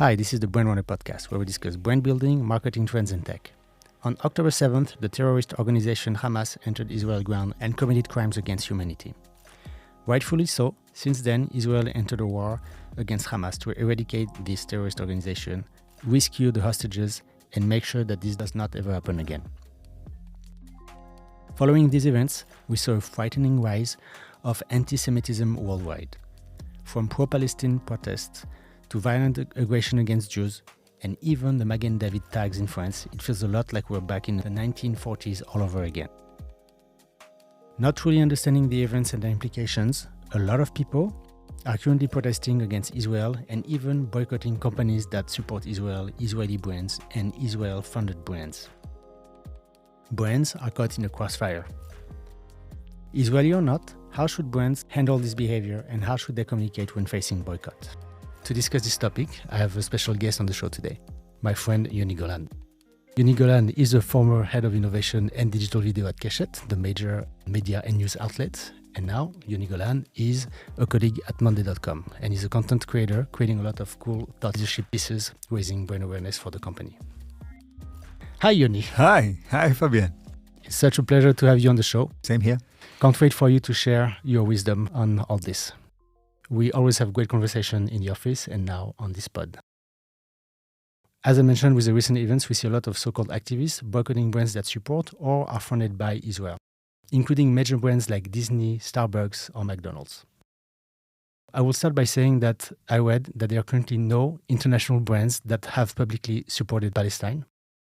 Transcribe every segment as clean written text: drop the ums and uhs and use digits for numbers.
Hi, this is the Brand Runner podcast, where we discuss brand building, marketing trends, and tech. On October 7th, the terrorist organization Hamas entered Israel ground and committed crimes against humanity. Rightfully so. Since then, Israel entered a war against Hamas to eradicate this terrorist organization, rescue the hostages, and make sure that this does not ever happen again. Following these events, we saw a frightening rise of antisemitism worldwide. From pro-Palestine protests to violent aggression against Jews, and even the Magen David tags in France, it feels a lot like we're back in the 1940s all over again. Not truly understanding the events and their implications, a lot of people are currently protesting against Israel and even boycotting companies that support Israel, Israeli brands, and Israel-funded brands. Brands are caught in a crossfire. Israeli or not, how should brands handle this behavior and how should they communicate when facing boycott? To discuss this topic, I have a special guest on the show today, my friend Yoni Golan. Yoni Golan is a former head of innovation and digital video at Keshet, the major media and news outlet. And now, Yoni Golan is a colleague at Monday.com and is a content creator, creating a lot of cool thought leadership pieces, raising brand awareness for the company. Hi, Yoni. Hi, Fabien. It's such a pleasure to have you on the show. Same here. Can't wait for you to share your wisdom on all this. We always have great conversation in the office and now on this pod. As I mentioned with the recent events, we see a lot of so-called activists boycotting brands that support or are funded by Israel, including major brands like Disney, Starbucks, or McDonald's. I will start by saying that I read that there are currently no international brands that have publicly supported Palestine,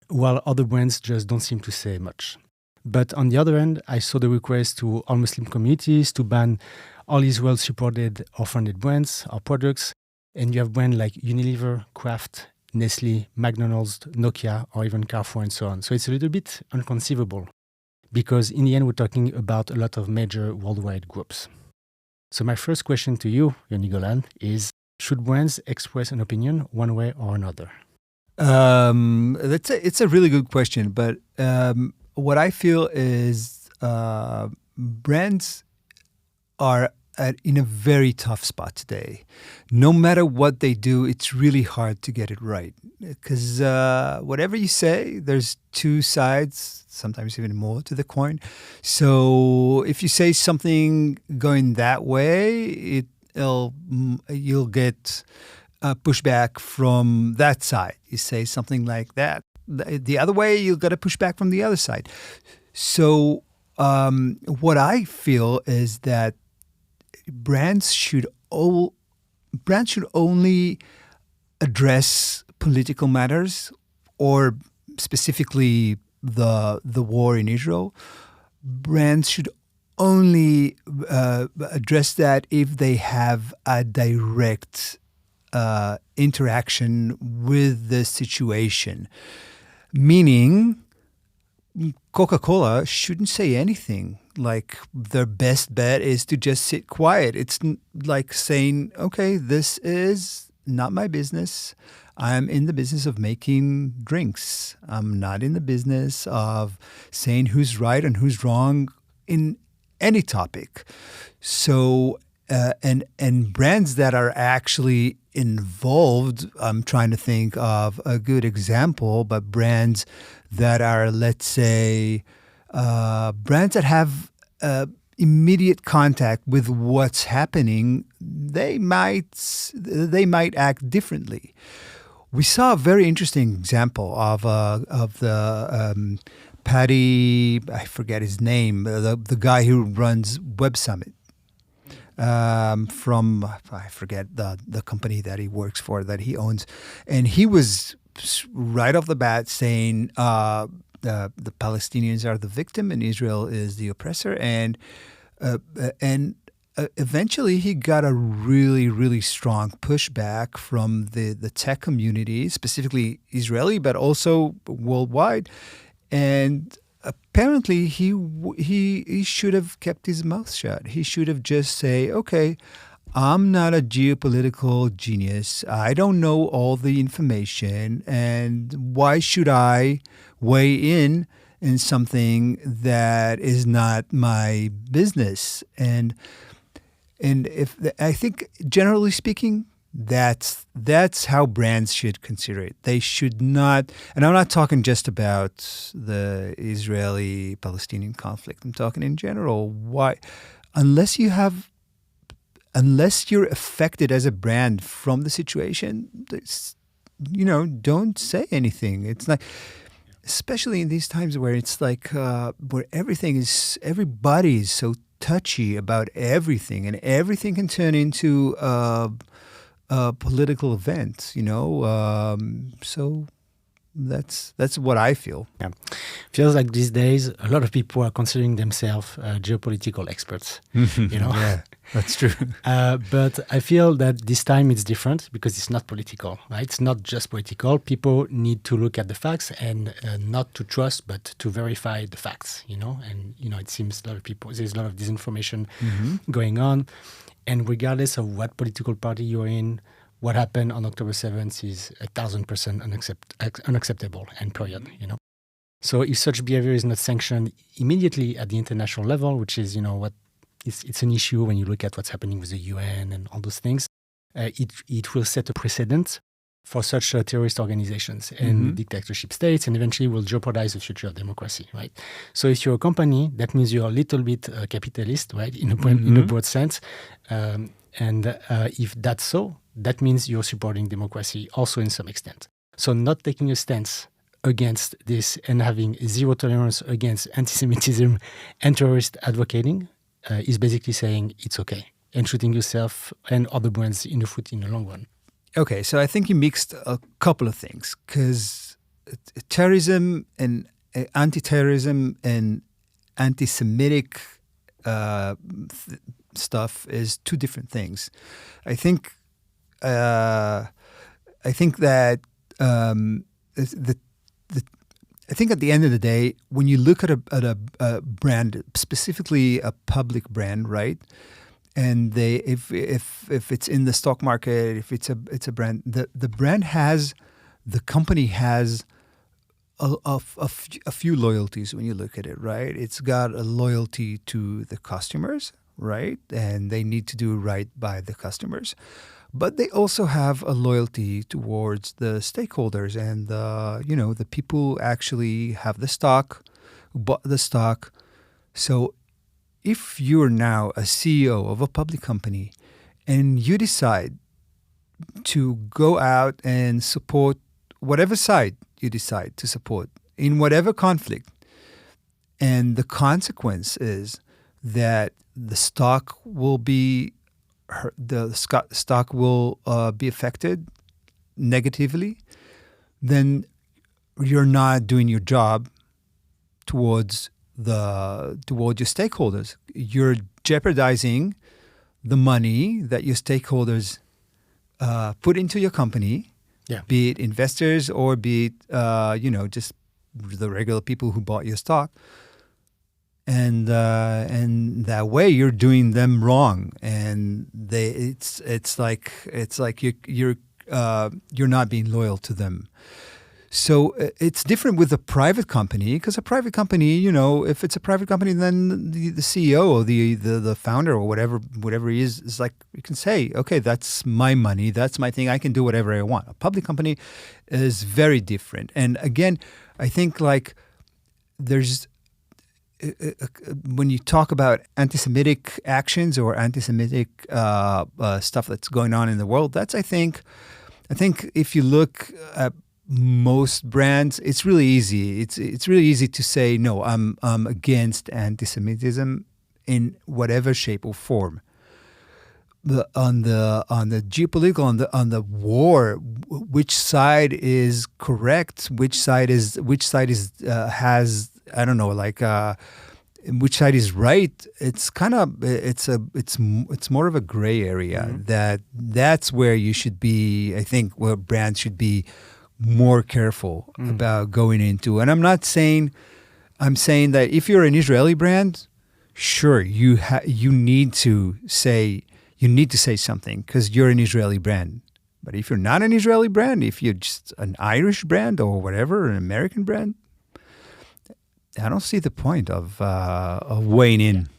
while other brands just don't seem to say much. But on the other hand, I saw the request to all Muslim communities to ban all Israel-supported or funded brands or products, and you have brands like Unilever, Kraft, Nestle, McDonald's, Nokia, or even Carrefour and so on. So it's a little bit inconceivable because in the end, we're talking about a lot of major worldwide groups. So my first question to you, Yoni Golan, is should brands express an opinion one way or another? It's a really good question, but what I feel is brands are in a very tough spot today. No matter what they do, it's really hard to get it right. Because whatever you say, there's two sides, sometimes even more to the coin. So if you say something going that way, you'll get pushback from that side. You say something like that. The other way, you'll get a pushback from the other side. So what I feel is that brands should only address political matters, or specifically the war in Israel. Brands should only address that if they have a direct interaction with the situation. Meaning, Coca-Cola shouldn't say anything. Like, their best bet is to just sit quiet. It's like saying, okay, this is not my business. I'm in the business of making drinks. I'm not in the business of saying who's right and who's wrong in any topic. So, and brands that are actually involved, I'm trying to think of a good example, but brands that are, let's say, brands that have immediate contact with what's happening, they might act differently. We saw a very interesting example of the Patty, I forget his name, the guy who runs Web Summit. From, I forget the company that he works for, that he owns. And he was right off the bat saying the Palestinians are the victim and Israel is the oppressor. And eventually he got a really, really strong pushback from the tech community, specifically Israeli, but also worldwide. And apparently he should have kept his mouth shut. He should have just say, okay, I'm not a geopolitical genius. I don't know all the information. And why should I weigh in something that is not my business? And if I think, generally speaking, That's how brands should consider it. They should not, and I'm not talking just about the Israeli-Palestinian conflict. I'm talking in general. Why, unless you're affected as a brand from the situation, don't say anything. It's like, especially in these times where it's like where everybody is so touchy about everything, and everything can turn into a political event, so that's what I feel. Yeah. Feels like these days a lot of people are considering themselves geopolitical experts. Yeah, that's true. But I feel that this time it's different because it's not political, right? It's not just political. People need to look at the facts and not to trust, but to verify the facts, And, it seems there's a lot of disinformation going on. And regardless of what political party you're in, what happened on October 7th is 1,000% unacceptable, and period, So if such behavior is not sanctioned immediately at the international level, which is, it's an issue when you look at what's happening with the UN and all those things, it will set a precedent for such terrorist organizations and dictatorship states, and eventually will jeopardize the future of democracy, right? So if you're a company, that means you're a little bit capitalist, right, in a broad sense. And if that's so, that means you're supporting democracy also in some extent. So not taking a stance against this and having zero tolerance against anti-Semitism and terrorist advocating is basically saying it's okay, and shooting yourself and other brands in the foot in the long run. Okay, so I think you mixed a couple of things, because terrorism and anti-terrorism and anti-Semitic stuff is two different things. I think that I think at the end of the day, when you look at a brand, specifically a public brand, right? And if it's in the stock market, if it's a brand, the company has a few loyalties when you look at it, right? It's got a loyalty to the customers, right? And they need to do right by the customers. But they also have a loyalty towards the stakeholders and the people who actually have the stock, who bought the stock. So if you're now a CEO of a public company and you decide to go out and support whatever side you decide to support in whatever conflict, and the consequence is that the stock will be affected negatively, then you're not doing your job towards your stakeholders. You're jeopardizing the money that your stakeholders put into your company, be it investors or be it just the regular people who bought your stock. And that way you're doing them wrong, and it's like you're not being loyal to them. So it's different with a private company, because a private company, if it's a private company, then the CEO or the founder or whatever he is like, you can say, okay, that's my money, that's my thing, I can do whatever I want. A public company is very different. And again, I think like there's when you talk about anti-Semitic actions or anti-Semitic stuff that's going on in the world, that's I think if you look at most brands, it's really easy. It's really easy to say no. I'm against anti-Semitism in whatever shape or form. On the geopolitical, on the war, which side is correct? Which side is has, I don't know, like which side is right? It's kind of it's more of a gray area. Mm-hmm. That's where you should be. I think where brands should be more careful about going into. And I'm saying that if you're an Israeli brand, sure, you need to say something because you're an Israeli brand. But if you're not an Israeli brand, if you're just an Irish brand or whatever, an American brand, I don't see the point of weighing in.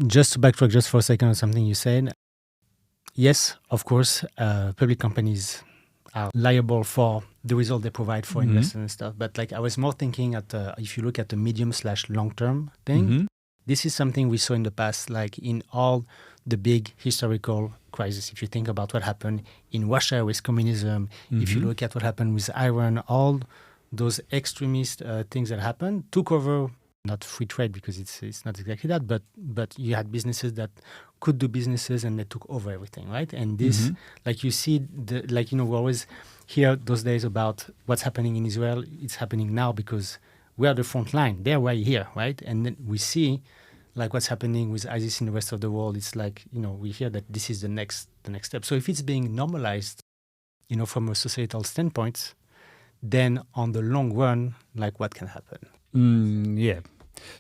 Just to backtrack just for a second on something you said, Yes, of course, public companies are liable for the result they provide for investors and stuff. But like I was more thinking at if you look at the medium/long term thing, this is something we saw in the past, like in all the big historical crises. If you think about what happened in Russia with communism, if you look at what happened with Iran, all those extremist things that happened took over. Not free trade because it's not exactly that, but you had businesses that could do businesses and they took over everything, right? And this, like you see, we always hear those days about what's happening in Israel. It's happening now because we are the front line. They're right here, right? And then we see like what's happening with ISIS in the rest of the world. It's like, we hear that this is the next step. So if it's being normalized, from a societal standpoint, then on the long run, like what can happen? Yeah.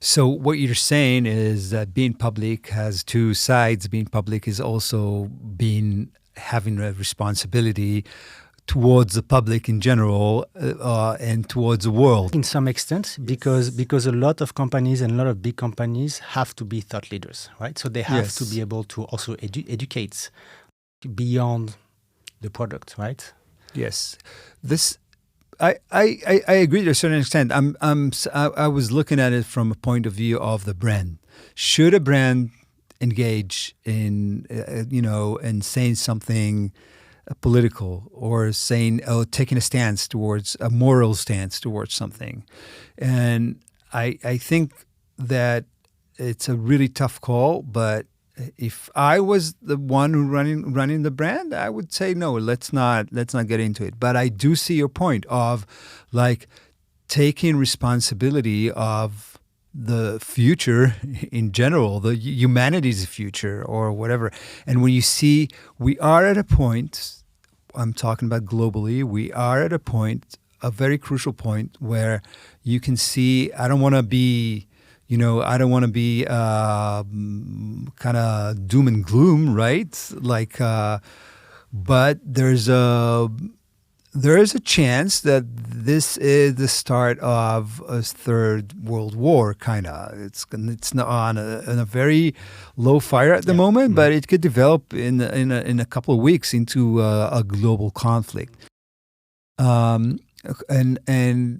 So what you're saying is that being public has two sides. Being public is also having a responsibility towards the public in general and towards the world. In some extent, because a lot of companies and a lot of big companies have to be thought leaders, right? So they have to be able to also educate beyond the product, right? Yes. I agree to a certain extent. I was looking at it from a point of view of the brand. Should a brand engage in in saying something political or taking a moral stance towards something? And I think that it's a really tough call, but if I was the one who running the brand, I would say no. Let's not get into it. But I do see your point of like taking responsibility of the future in general, the humanity's future or whatever. And when you see, we are at a point. I'm talking about globally. We are at a very crucial point where you can see. I don't want to be kind of doom and gloom, right? Like, but there is a chance that this is the start of a third world war, kind of. It's not on a very low fire at the moment, but it could develop in a couple of weeks into a global conflict. And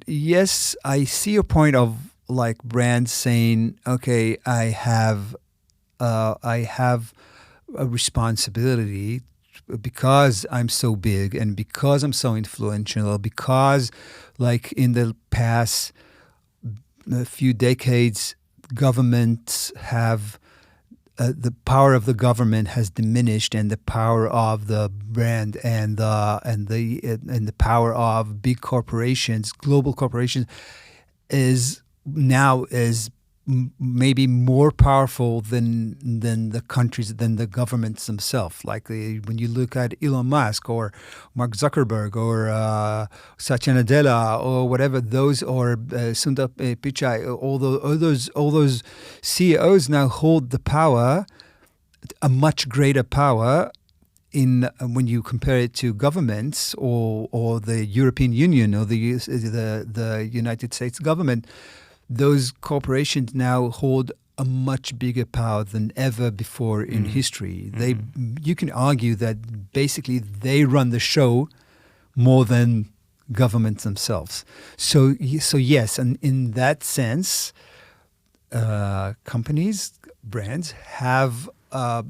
yes, I see your point of like brands saying, okay, I have a responsibility because I'm so big and because I'm so influential, because like in the past few decades, governments have the power of the government has diminished, and the power of the brand and the power of big corporations, global corporations, is maybe more powerful than the countries, than the governments themselves. Like when you look at Elon Musk or Mark Zuckerberg or Satya Nadella or whatever, those, or Sundar Pichai, all those CEOs now hold the power, a much greater power when you compare it to governments or the European Union or the United States government. Those corporations now hold a much bigger power than ever before in history. You can argue that basically they run the show more than governments themselves. So yes, and in that sense, companies, brands have I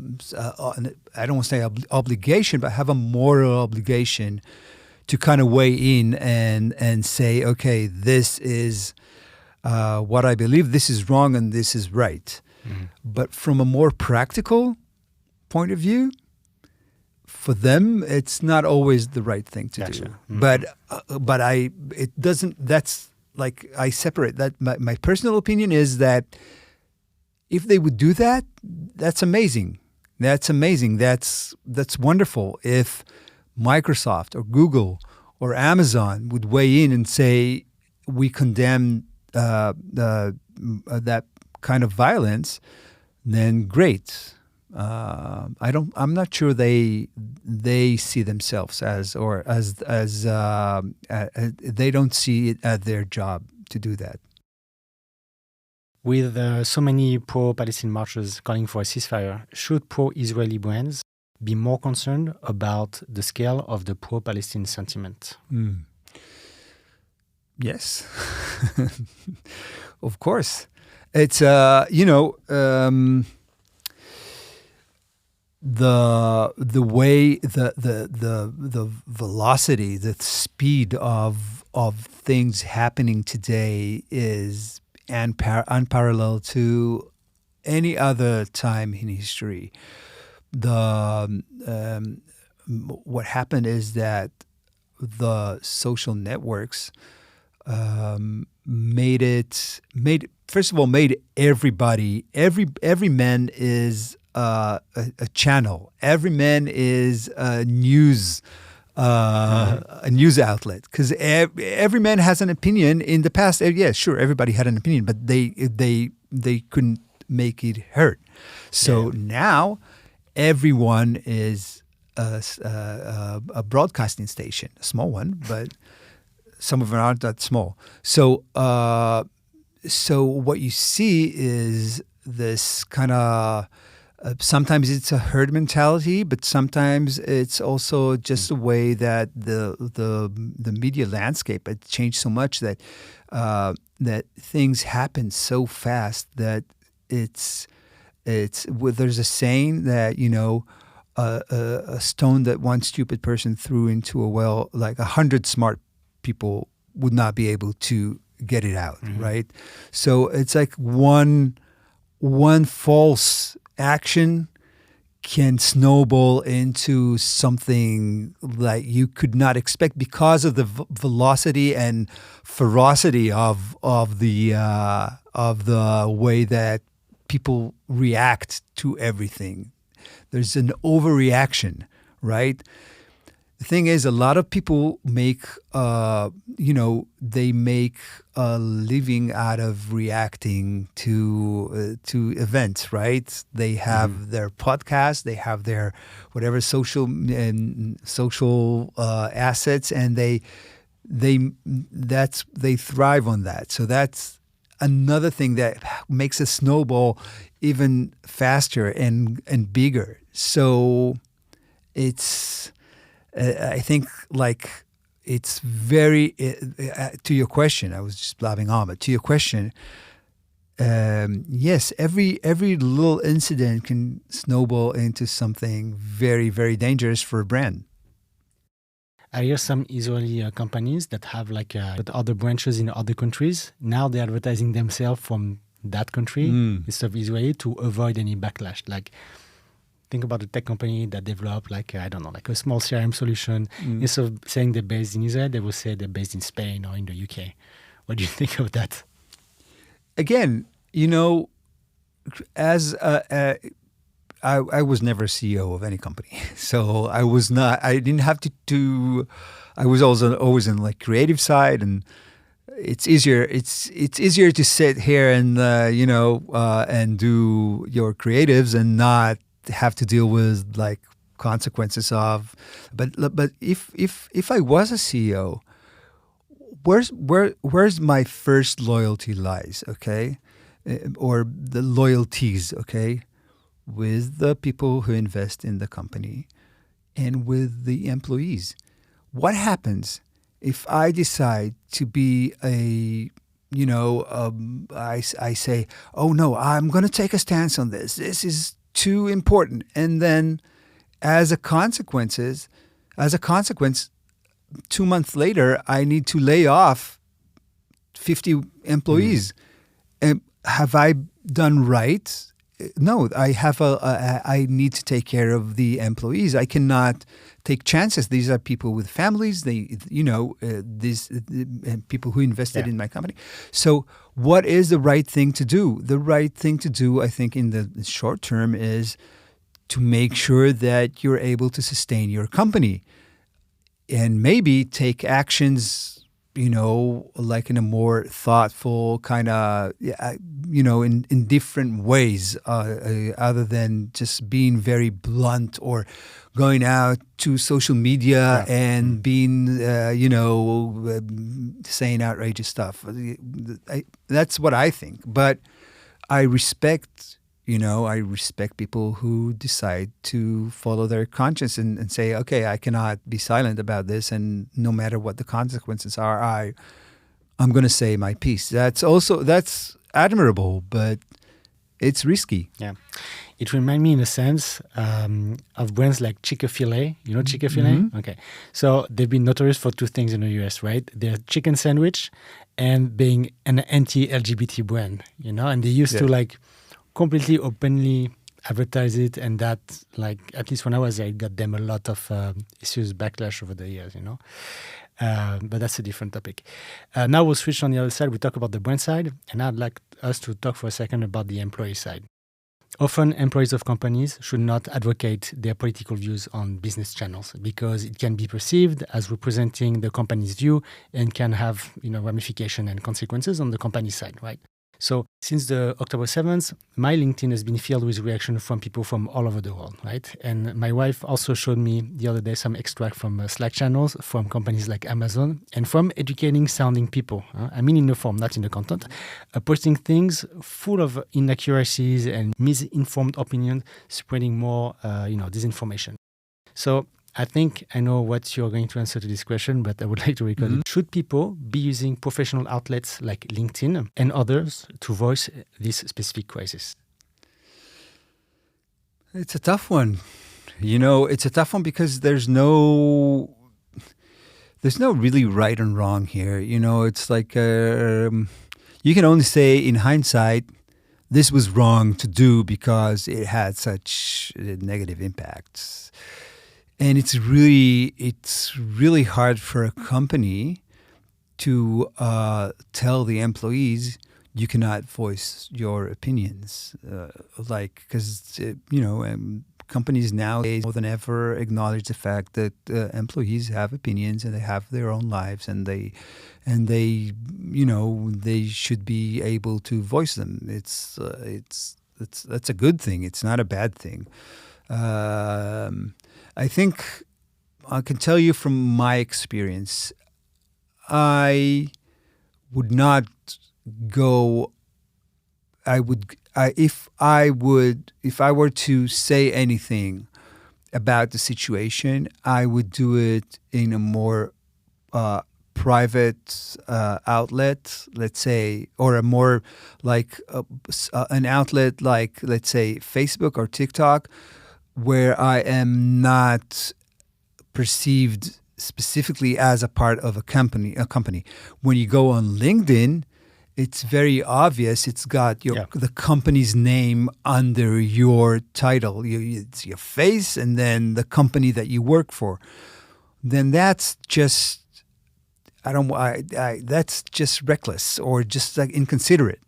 don't want to say obligation, but have a moral obligation to kind of weigh in and say, okay, this is what I believe, this is wrong and this is right. But from a more practical point of view, for them, it's not always the right thing to do. But it doesn't. That's like I separate that. My personal opinion is that if they would do that, that's amazing. That's amazing. That's wonderful. If Microsoft or Google or Amazon would weigh in and say, we condemn that kind of violence, then great. I'm not sure they see themselves as they don't see it as their job to do that. With so many pro-Palestine marchers calling for a ceasefire, should pro-Israeli brands be more concerned about the scale of the pro-Palestine sentiment? Yes, of course. It's the way the velocity, the speed of things happening today is unparalleled to any other time in history. What happened is that the social networks made everybody, every man is a channel. Every man is a news outlet, because every man has an opinion. In the past, yeah, sure, everybody had an opinion, but they couldn't make it heard. So now everyone is a broadcasting station, a small one, but some of them aren't that small. So what you see is this kind of sometimes it's a herd mentality, but sometimes it's also just the way that the media landscape had changed so much that that things happen so fast that it's there's a saying that a stone that one stupid person threw into a well, like 100 smart people would not be able to get it out, right? So it's like one false action can snowball into something like you could not expect because of the velocity and ferocity of the way that people react to everything. There's an overreaction, right? The thing is, a lot of people make, they make a living out of reacting to events, right? They have their podcasts, they have their whatever social assets, and they thrive on that. So that's another thing that makes a snowball even faster and bigger. So it's. I think, like, it's very to your question. I was just blabbing on, but to your question, yes, every little incident can snowball into something very, very dangerous for a brand. I hear some Israeli companies that have other branches in other countries. Now they're advertising themselves from that country instead of Israel to avoid any backlash. Like, think about a tech company that developed a small CRM solution. Instead of saying they're based in Israel, they will say they're based in Spain or in the UK. What do you think of that? Again, as I was never CEO of any company, so I didn't have to I was also always in creative side, and it's easier to sit here and and do your creatives and not have to deal with consequences of. But if I was a CEO, where's my first loyalty lies, okay, or the loyalties, okay, with the people who invest in the company and with the employees. What happens if I decide to be I say, oh no, I'm going to take a stance on this. This is too important. And then as a consequence, 2 months later, I need to lay off 50 employees. And have I done right? No, I need to take care of the employees. I cannot take chances. These are people with families. These people who invested in my company. So what is the right thing to do? The right thing to do, I think, in the short term is to make sure that you're able to sustain your company and maybe take actions, in a more thoughtful kind of, in different ways, other than just being very blunt or going out to social media and being, saying outrageous stuff. That's what I think. But I respect, I respect people who decide to follow their conscience and say, okay, I cannot be silent about this, and no matter what the consequences are, I'm going to say my piece. That's admirable, but it's risky. Yeah. It reminds me in a sense of brands like Chick-fil-A. You know Chick-fil-A? Mm-hmm. Okay. So they've been notorious for two things in the US, right? Their chicken sandwich and being an anti-LGBT brand, and they used to like completely openly advertise it, and that, like, at least when I was there, it got them a lot of issues, backlash over the years, but that's a different topic. Now we'll switch on the other side. We talk about the brand side, and I'd like us to talk for a second about the employee side. Often, employees of companies should not advocate their political views on business channels because it can be perceived as representing the company's view and can have, ramification and consequences on the company side, right? So since the October 7th, my LinkedIn has been filled with reactions from people from all over the world, right? And my wife also showed me the other day some extract from Slack channels from companies like Amazon and from educating sounding people. I mean in the form, not in the content, posting things full of inaccuracies and misinformed opinions, spreading more, disinformation. So I think I know what you're going to answer to this question, but I would like to record it. Should people be using professional outlets like LinkedIn and others to voice this specific crisis? It's a tough one. It's a tough one because there's no really right and wrong here. It's like you can only say in hindsight, this was wrong to do because it had such negative impacts. And it's really hard for a company to tell the employees you cannot voice your opinions, because companies nowadays more than ever acknowledge the fact that employees have opinions and they have their own lives, and they should be able to voice them. That's a good thing. It's not a bad thing. I think I can tell you from my experience, I would not go. If I were to say anything about the situation, I would do it in a more private outlet, let's say, or a more like an outlet like, let's say, Facebook or TikTok, where I am not perceived specifically as a part of a company. When you go on LinkedIn, it's very obvious. It's got the company's name under your title. It's your face and then the company that you work for. Then that's just that's just reckless or just like inconsiderate.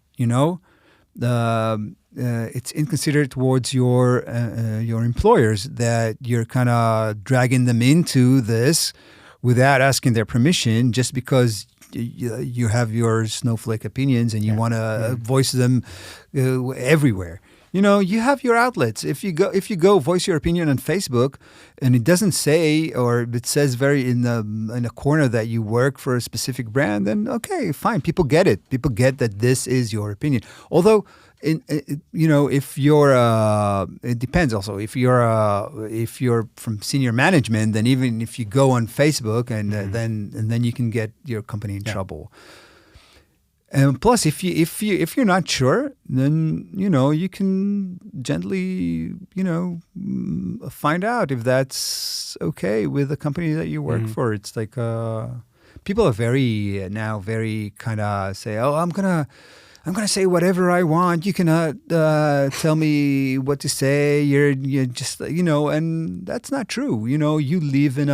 It's inconsiderate towards your employers that you're kind of dragging them into this without asking their permission, just because you have your snowflake opinions and you want to voice them everywhere. You have your outlets. If you go voice your opinion on Facebook, and it doesn't say, or it says very in a corner that you work for a specific brand, then okay, fine. People get it. People get that this is your opinion. Although, if you're, it depends also. If you're from senior management, then even if you go on Facebook, and then you can get your company in trouble. And plus, if you're not sure, then you can gently find out if that's okay with the company that you work for. It's like people are very kind of say, oh, I'm gonna say whatever I want. You cannot tell me what to say. You're just and that's not true. You live in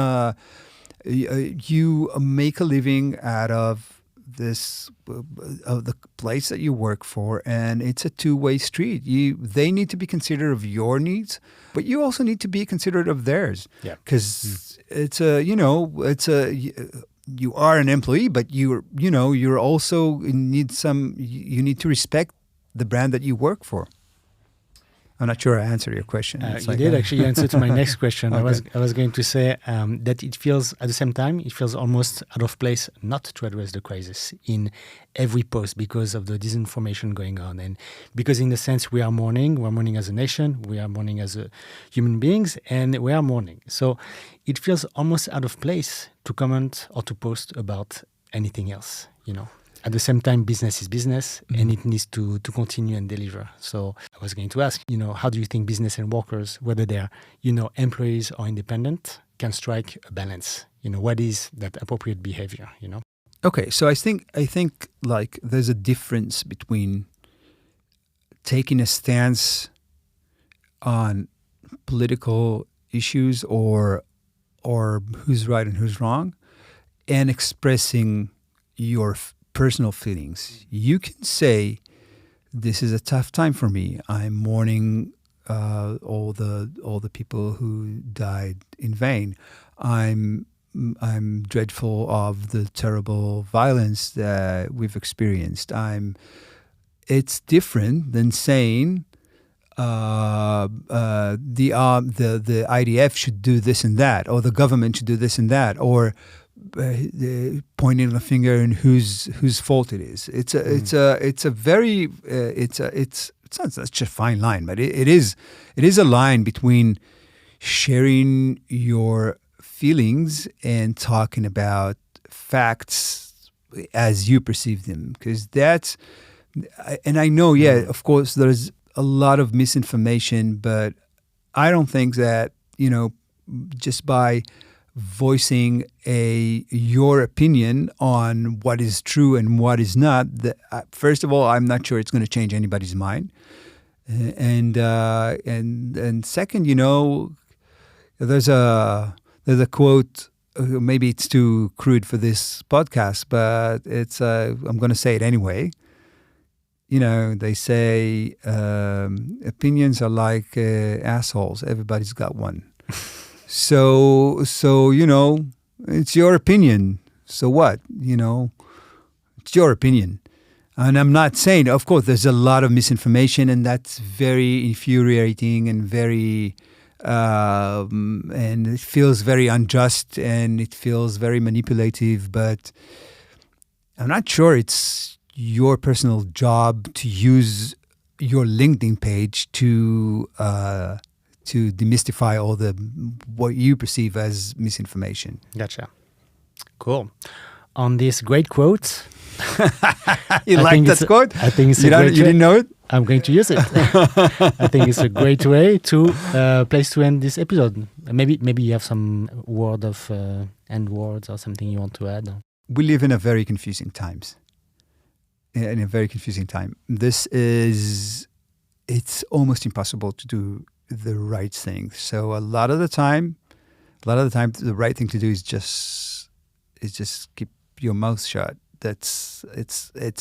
you make a living out of the place that you work for, and it's a two-way street. They need to be considerate of your needs, but you also need to be considerate of theirs. Yeah, because you are an employee, but you're also you need to respect the brand that you work for. I'm not sure I answered your question. You did actually answer to my next question. Okay. I was going to say that it feels, at the same time, it feels almost out of place not to address the crisis in every post because of the disinformation going on. And because in the sense we're mourning as a nation, we are mourning as human beings, and we are mourning. So it feels almost out of place to comment or to post about anything else, you know. At the same time, business is business, and it needs to continue and deliver. So I was going to ask, you know, how do you think business and workers, whether they're, you know, employees or independent, can strike a balance? You know, what is that appropriate behavior, you know? Okay, so I think like there's a difference between taking a stance on political issues or who's right and who's wrong, and expressing your personal feelings. You can say, "This is a tough time for me. I'm mourning all the people who died in vain. I'm dreadful of the terrible violence that we've experienced." It's different than saying the IDF should do this and that, or the government should do this and that, or pointing the finger and whose fault it is. It's not such a fine line, but it is a line between sharing your feelings and talking about facts as you perceive them, because and I know, of course, there's a lot of misinformation, but I don't think that, you know, just by voicing your opinion on what is true and what is not, first of all, I'm not sure it's going to change anybody's mind, and second, you know, there's a quote. Maybe it's too crude for this podcast, but I'm going to say it anyway. You know, they say opinions are like assholes. Everybody's got one. So you know, it's your opinion. So what? You know, it's your opinion. And I'm not saying, of course, there's a lot of misinformation, and that's very infuriating and very, and it feels very unjust and it feels very manipulative. But I'm not sure it's your personal job to use your LinkedIn page to demystify all what you perceive as misinformation. Gotcha. Cool. On this great quote. You like that quote? I think it's you didn't know it? I'm going to use it. I think it's a great way to place to end this episode. Maybe you have some word of end words or something you want to add. We live in a very confusing times. In a very confusing time. It's almost impossible to do the right thing. So a lot of the time, the right thing to do is just keep your mouth shut. It's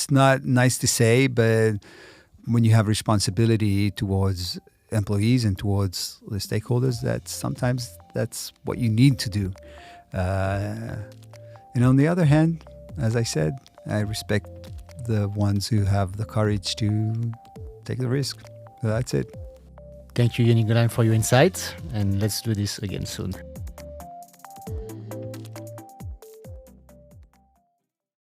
not nice to say, but when you have responsibility towards employees and towards the stakeholders, that's what you need to do. And on the other hand, as I said, I respect the ones who have the courage to take the risk. So that's it. Thank you, Yoni, Golan, for your insights, and let's do this again soon.